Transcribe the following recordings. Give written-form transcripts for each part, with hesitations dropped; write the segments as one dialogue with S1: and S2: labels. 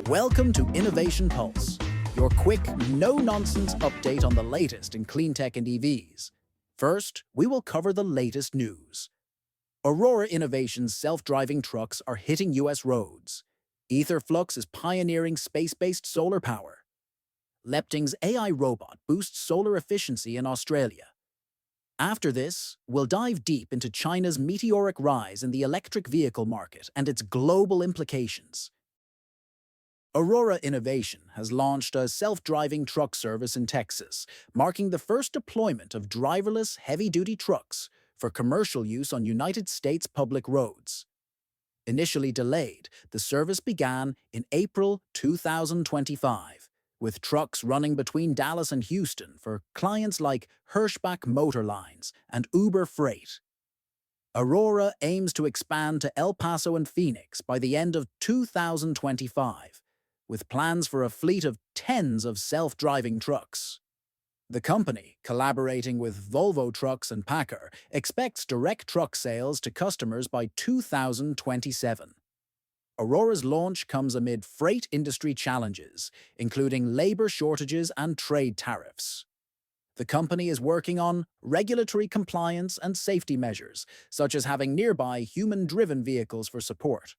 S1: Welcome to Innovation Pulse, your quick, no-nonsense update on the latest in clean tech and EVs. First, we will cover the latest news. Aurora Innovation's self-driving trucks are hitting U.S. roads. Aetherflux is pioneering space-based solar power. Leapting's AI robot boosts solar efficiency in Australia. After this, we'll dive deep into China's meteoric rise in the electric vehicle market and its global implications. Aurora Innovation has launched a self-driving truck service in Texas, marking the first deployment of driverless heavy-duty trucks for commercial use on United States public roads. Initially delayed, the service began in April 2025, with trucks running between Dallas and Houston for clients like Hirschbach Motor Lines and Uber Freight. Aurora aims to expand to El Paso and Phoenix by the end of 2025, with plans for a fleet of tens of self-driving trucks. The company, collaborating with Volvo Trucks and Packer, expects direct truck sales to customers by 2027. Aurora's launch comes amid freight industry challenges, including labor shortages and trade tariffs. The company is working on regulatory compliance and safety measures, such as having nearby human-driven vehicles for support.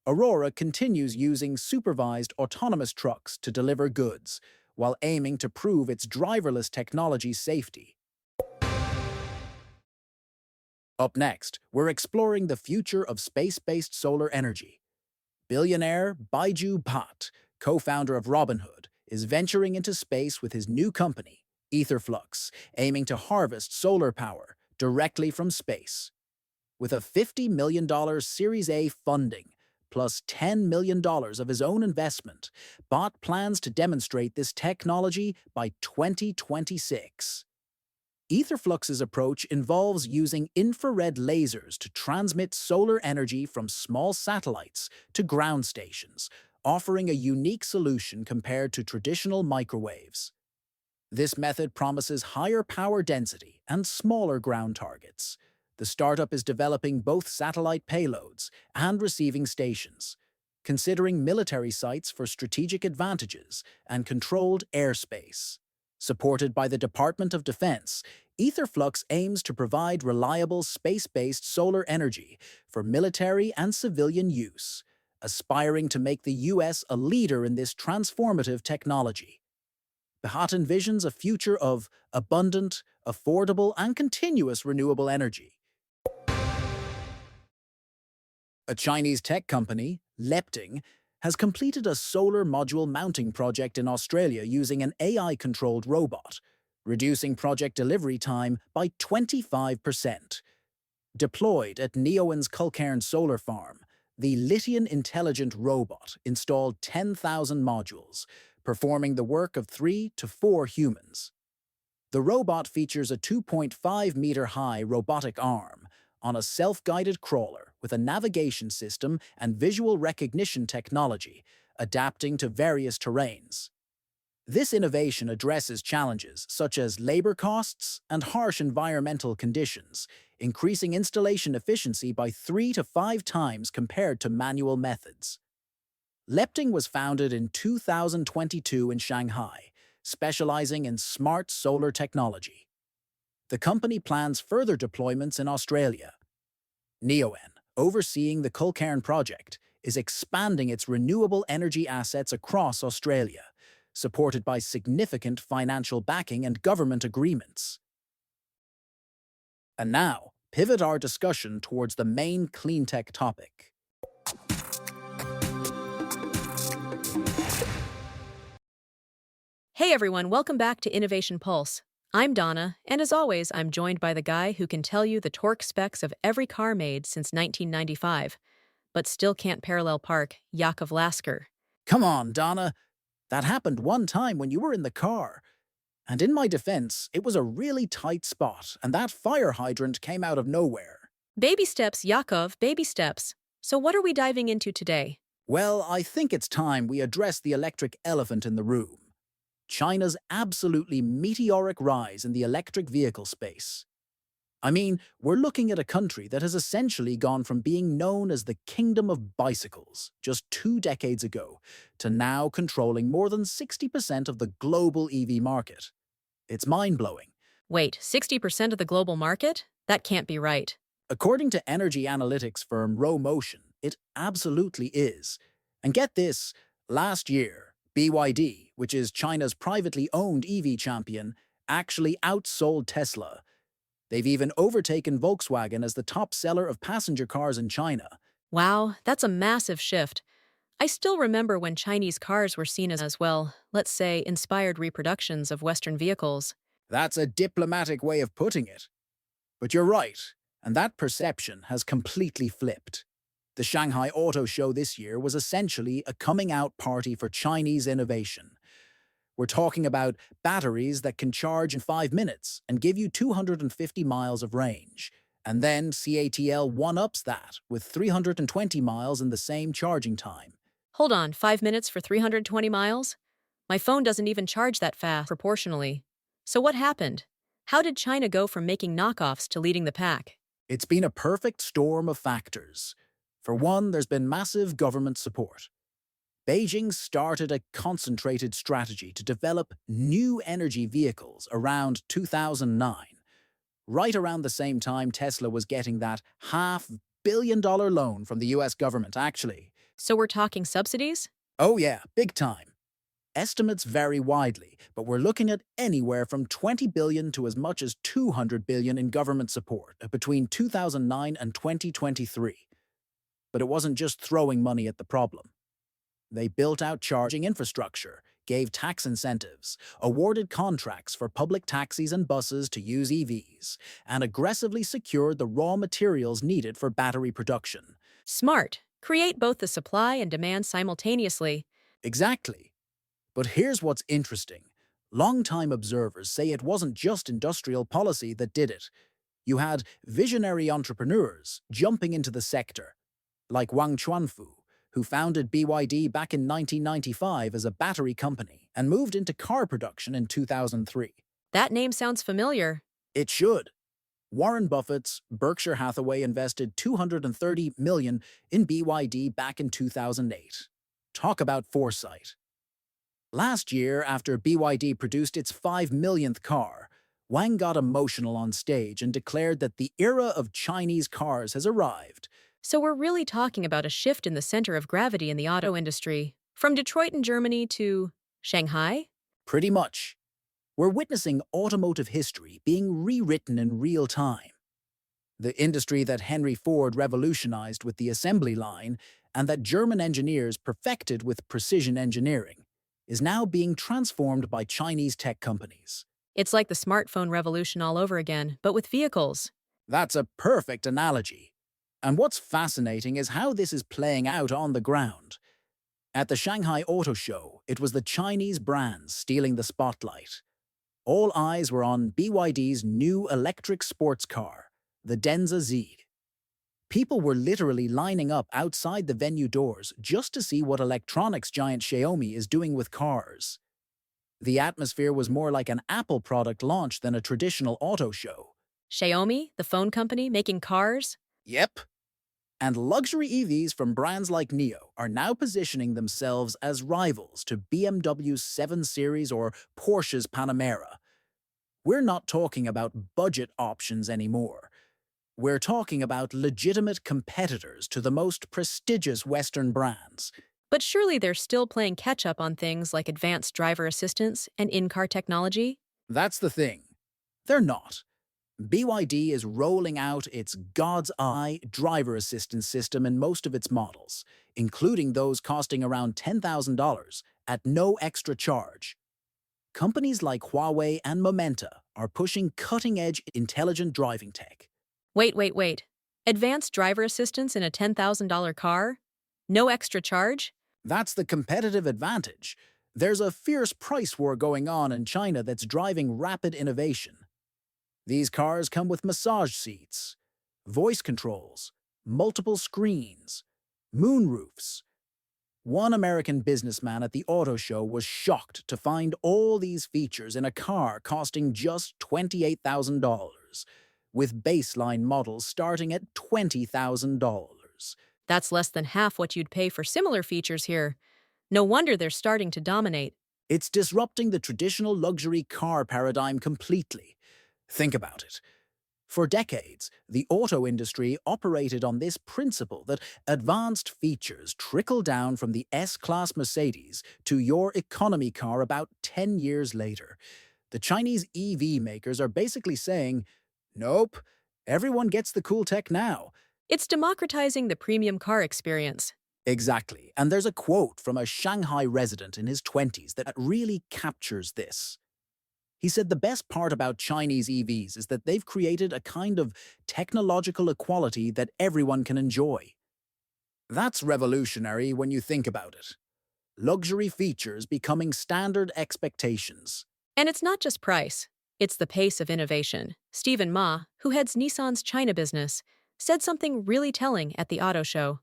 S1: Aurora continues using supervised autonomous trucks to deliver goods, while aiming to prove its driverless technology's safety. Up next, we're exploring the future of space-based solar energy. Billionaire Baiju Bhatt, co-founder of Robinhood, is venturing into space with his new company, Aetherflux, aiming to harvest solar power directly from space. With a $50 million Series A funding, plus $10 million of his own investment, Bhatt plans to demonstrate this technology by 2026. Aetherflux's approach involves using infrared lasers to transmit solar energy from small satellites to ground stations, offering a unique solution compared to traditional microwaves. This method promises higher power density and smaller ground targets. The startup is developing both satellite payloads and receiving stations, considering military sites for strategic advantages and controlled airspace. Supported by the Department of Defense, Aetherflux aims to provide reliable space-based solar energy for military and civilian use, aspiring to make the U.S. a leader in this transformative technology. Bhatt envisions a future of abundant, affordable, and continuous renewable energy. A Chinese tech company, Leapting, has completed a solar module mounting project in Australia using an AI-controlled robot, reducing project delivery time by 25%. Deployed at Neoen's Culcairn solar farm, the Lithium intelligent robot installed 10,000 modules, performing the work of 3 to 4 humans. The robot features a 2.5-meter-high robotic arm on a self-guided crawler with a navigation system and visual recognition technology, adapting to various terrains. This innovation addresses challenges such as labor costs and harsh environmental conditions, increasing installation efficiency by 3 to 5 times compared to manual methods. Leapting was founded in 2022 in Shanghai, specializing in smart solar technology. The company plans further deployments in Australia. Neoen, overseeing the Culcairn project, is expanding its renewable energy assets across Australia, supported by significant financial backing and government agreements. And now, pivot our discussion towards the main clean tech topic.
S2: Hey everyone, welcome back to Innovation Pulse. I'm Donna, and as always, I'm joined by the guy who can tell you the torque specs of every car made since 1995, but still can't parallel park, Yakov Lasker.
S1: Come on, Donna. That happened one time when you were in the car. And in my defense, it was a really tight spot, and that fire hydrant came out of nowhere.
S2: Baby steps, Yakov, baby steps. So what are we diving into today?
S1: Well, I think it's time we address the electric elephant in the room. China's absolutely meteoric rise in the electric vehicle space. I mean, we're looking at a country that has essentially gone from being known as the kingdom of bicycles just 2 decades ago to now controlling more than 60% of the global EV market. It's mind-blowing.
S2: Wait, 60% of the global market? That can't be right.
S1: According to energy analytics firm Row Motion, it absolutely is. And get this, last year, BYD, which is China's privately owned EV champion, actually outsold Tesla. They've even overtaken Volkswagen as the top seller of passenger cars in China.
S2: Wow, that's a massive shift. I still remember when Chinese cars were seen as well, let's say, inspired reproductions of Western vehicles.
S1: That's a diplomatic way of putting it. But you're right, and that perception has completely flipped. The Shanghai Auto Show this year was essentially a coming-out party for Chinese innovation. We're talking about batteries that can charge in 5 minutes and give you 250 miles of range. And then CATL one-ups that with 320 miles in the same charging time.
S2: Hold on, 5 minutes for 320 miles? My phone doesn't even charge that fast proportionally. So what happened? How did China go from making knockoffs to leading the pack?
S1: It's been a perfect storm of factors. For one, there's been massive government support. Beijing started a concentrated strategy to develop new energy vehicles around 2009, right around the same time Tesla was getting that $500 million loan from the US government, actually.
S2: So we're talking subsidies?
S1: Oh yeah, big time. Estimates vary widely, but we're looking at anywhere from 20 billion to as much as 200 billion in government support between 2009 and 2023. But it wasn't just throwing money at the problem. They built out charging infrastructure, gave tax incentives, awarded contracts for public taxis and buses to use EVs, and aggressively secured the raw materials needed for battery production.
S2: Smart. Create both the supply and demand simultaneously.
S1: Exactly. But here's what's interesting. Longtime observers say it wasn't just industrial policy that did it. You had visionary entrepreneurs jumping into the sector, like Wang Chuanfu, who founded BYD back in 1995 as a battery company and moved into car production in 2003.
S2: That name sounds familiar.
S1: It should. Warren Buffett's Berkshire Hathaway invested $230 million in BYD back in 2008. Talk about foresight. Last year, after BYD produced its 5 millionth car, Wang got emotional on stage and declared that the era of Chinese cars has arrived.
S2: So we're really talking about a shift in the center of gravity in the auto industry. From Detroit in Germany to Shanghai?
S1: Pretty much. We're witnessing automotive history being rewritten in real time. The industry that Henry Ford revolutionized with the assembly line and that German engineers perfected with precision engineering is now being transformed by Chinese tech companies.
S2: It's like the smartphone revolution all over again, but with vehicles.
S1: That's a perfect analogy. And what's fascinating is how this is playing out on the ground. At the Shanghai Auto Show, it was the Chinese brands stealing the spotlight. All eyes were on BYD's new electric sports car, the Denza Z. People were literally lining up outside the venue doors just to see what electronics giant Xiaomi is doing with cars. The atmosphere was more like an Apple product launch than a traditional auto show.
S2: Xiaomi, the phone company, making cars?
S1: Yep. And luxury EVs from brands like NIO are now positioning themselves as rivals to BMW's 7 Series or Porsche's Panamera. We're not talking about budget options anymore. We're talking about legitimate competitors to the most prestigious Western brands.
S2: But surely they're still playing catch-up on things like advanced driver assistance and in-car technology?
S1: That's the thing. They're not. BYD is rolling out its God's Eye driver assistance system in most of its models, including those costing around $10,000 at no extra charge. Companies like Huawei and Momenta are pushing cutting-edge intelligent driving tech.
S2: Wait. Advanced driver assistance in a $10,000 car? No extra charge?
S1: That's the competitive advantage. There's a fierce price war going on in China that's driving rapid innovation. These cars come with massage seats, voice controls, multiple screens, moonroofs. One American businessman at the auto show was shocked to find all these features in a car costing just $28,000, with baseline models starting at $20,000.
S2: That's less than half what you'd pay for similar features here. No wonder they're starting to dominate.
S1: It's disrupting the traditional luxury car paradigm completely. Think about it. For decades, the auto industry operated on this principle that advanced features trickle down from the S-Class Mercedes to your economy car about 10 years later. The Chinese EV makers are basically saying, nope, everyone gets the cool tech now.
S2: It's democratizing the premium car experience.
S1: Exactly, and there's a quote from a Shanghai resident in his 20s that really captures this. He said the best part about Chinese EVs is that they've created a kind of technological equality that everyone can enjoy. That's revolutionary when you think about it. Luxury features becoming standard expectations.
S2: And it's not just price, it's the pace of innovation. Stephen Ma, who heads Nissan's China business, said something really telling at the auto show.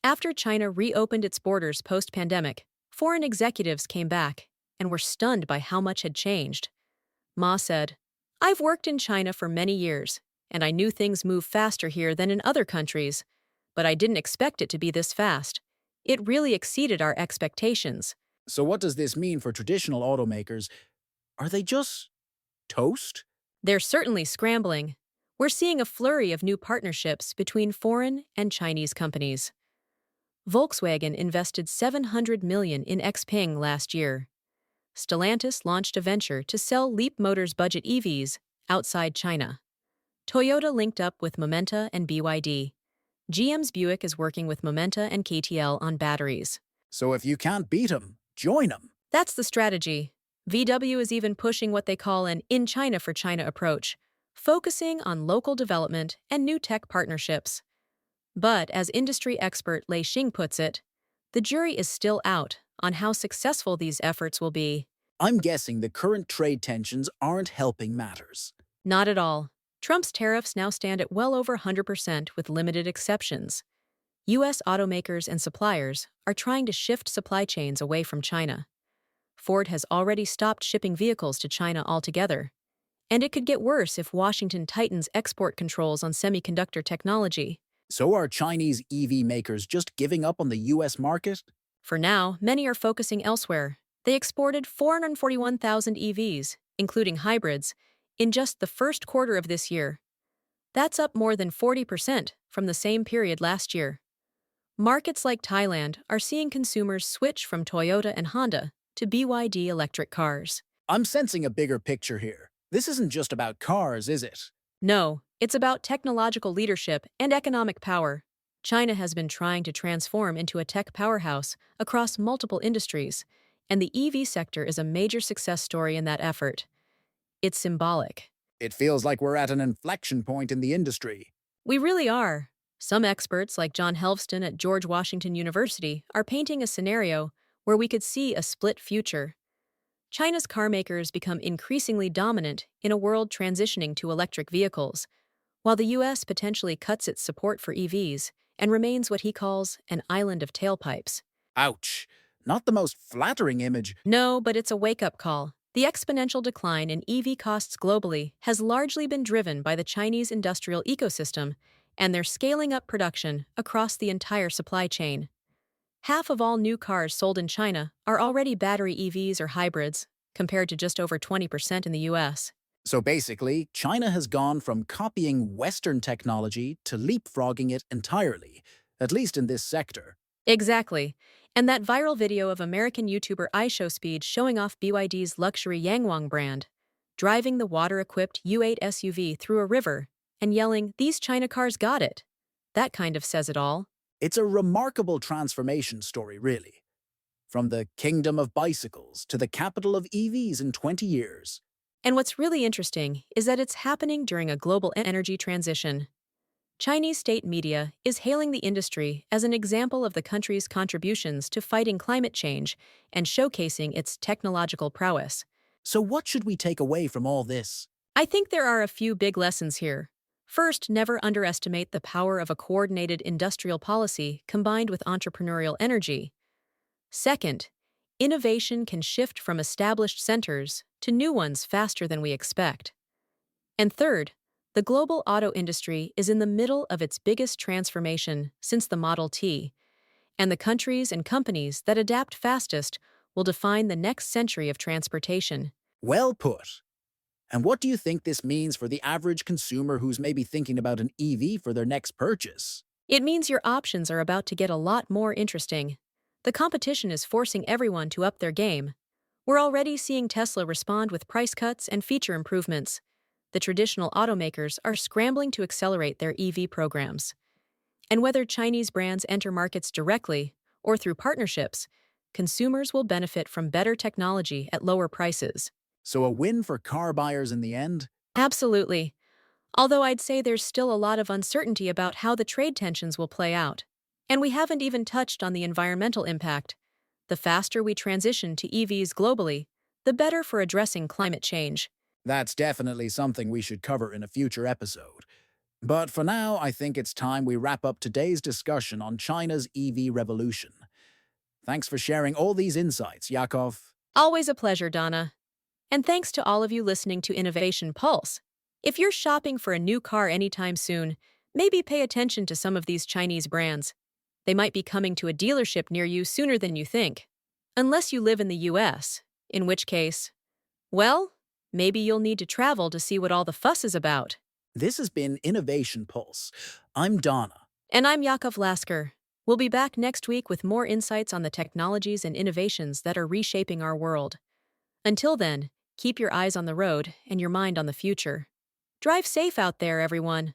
S2: After China reopened its borders post-pandemic, foreign executives came back and were stunned by how much had changed. Ma said, "I've worked in China for many years, and I knew things move faster here than in other countries, but I didn't expect it to be this fast. It really exceeded our expectations."
S1: So what does this mean for traditional automakers? Are they just toast?
S2: They're certainly scrambling. We're seeing a flurry of new partnerships between foreign and Chinese companies. Volkswagen invested $700 million in Xpeng last year. Stellantis launched a venture to sell Leap Motors budget EVs outside China. Toyota linked up with Momenta and BYD. GM's Buick is working with Momenta and KTL on batteries.
S1: So if you can't beat 'em, join 'em.
S2: That's the strategy. VW is even pushing what they call an in China for China approach, focusing on local development and new tech partnerships. But as industry expert Lei Xing puts it, the jury is still out on how successful these efforts will be.
S1: I'm guessing the current trade tensions aren't helping matters.
S2: Not at all. Trump's tariffs now stand at well over 100% with limited exceptions. U.S. automakers and suppliers are trying to shift supply chains away from China. Ford has already stopped shipping vehicles to China altogether. And it could get worse if Washington tightens export controls on semiconductor technology.
S1: So are Chinese EV makers just giving up on the US market?
S2: For now, many are focusing elsewhere. They exported 441,000 EVs, including hybrids, in just the first quarter of this year. That's up more than 40% from the same period last year. Markets like Thailand are seeing consumers switch from Toyota and Honda to BYD electric cars.
S1: I'm sensing a bigger picture here. This isn't just about cars, is it?
S2: No, it's about technological leadership and economic power. China has been trying to transform into a tech powerhouse across multiple industries, and the EV sector is a major success story in that effort. It's symbolic.
S1: It feels like we're at an inflection point in the industry.
S2: We really are. Some experts, like John Helvston at George Washington University, are painting a scenario where we could see a split future. China's carmakers become increasingly dominant in a world transitioning to electric vehicles, while the U.S. potentially cuts its support for EVs and remains what he calls an island of tailpipes.
S1: Ouch. Not the most flattering image.
S2: No, but it's a wake-up call. The exponential decline in EV costs globally has largely been driven by the Chinese industrial ecosystem and their scaling up production across the entire supply chain. Half of all new cars sold in China are already battery EVs or hybrids, compared to just over 20% in the US.
S1: So basically, China has gone from copying Western technology to leapfrogging it entirely, at least in this sector.
S2: Exactly. And that viral video of American YouTuber iShowSpeed showing off BYD's luxury Yangwang brand, driving the water-equipped U8 SUV through a river and yelling, "These China cars got it." That kind of says it all.
S1: It's a remarkable transformation story, really. From the kingdom of bicycles to the capital of EVs in 20 years.
S2: And what's really interesting is that it's happening during a global energy transition. Chinese state media is hailing the industry as an example of the country's contributions to fighting climate change and showcasing its technological prowess.
S1: So what should we take away from all this?
S2: I think there are a few big lessons here. First, never underestimate the power of a coordinated industrial policy combined with entrepreneurial energy. Second, innovation can shift from established centers to new ones faster than we expect. And third, The global auto industry is in the middle of its biggest transformation since the Model T, and the countries and companies that adapt fastest will define the next century of transportation.
S1: Well put. And what do you think this means for the average consumer who's maybe thinking about an EV for their next purchase?
S2: It means your options are about to get a lot more interesting. The competition is forcing everyone to up their game. We're already seeing Tesla respond with price cuts and feature improvements. The traditional automakers are scrambling to accelerate their EV programs. And whether Chinese brands enter markets directly or through partnerships, consumers will benefit from better technology at lower prices.
S1: So a win for car buyers in the end?
S2: Absolutely. Although I'd say there's still a lot of uncertainty about how the trade tensions will play out. And we haven't even touched on the environmental impact. The faster we transition to EVs globally, the better for addressing climate change.
S1: That's definitely something we should cover in a future episode. But for now, I think it's time we wrap up today's discussion on China's EV revolution. Thanks for sharing all these insights, Yakov.
S2: Always a pleasure, Donna. And thanks to all of you listening to Innovation Pulse. If you're shopping for a new car anytime soon, maybe pay attention to some of these Chinese brands. They might be coming to a dealership near you sooner than you think. Unless you live in the US, in which case, well, maybe you'll need to travel to see what all the fuss is about.
S1: This has been Innovation Pulse. I'm Donna.
S2: And I'm Yakov Lasker. We'll be back next week with more insights on the technologies and innovations that are reshaping our world. Until then, keep your eyes on the road and your mind on the future. Drive safe out there, everyone.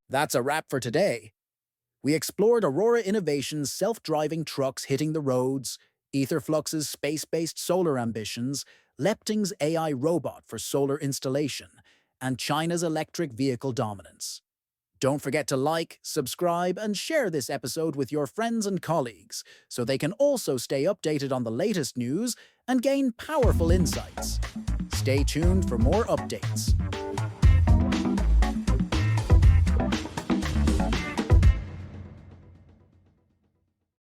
S1: That's a wrap for today. We explored Aurora Innovation's self-driving trucks hitting the roads, Aetherflux's space-based solar ambitions, Leapting's AI robot for solar installation, and China's electric vehicle dominance. Don't forget to like, subscribe, and share this episode with your friends and colleagues so they can also stay updated on the latest news and gain powerful insights. Stay tuned for more updates.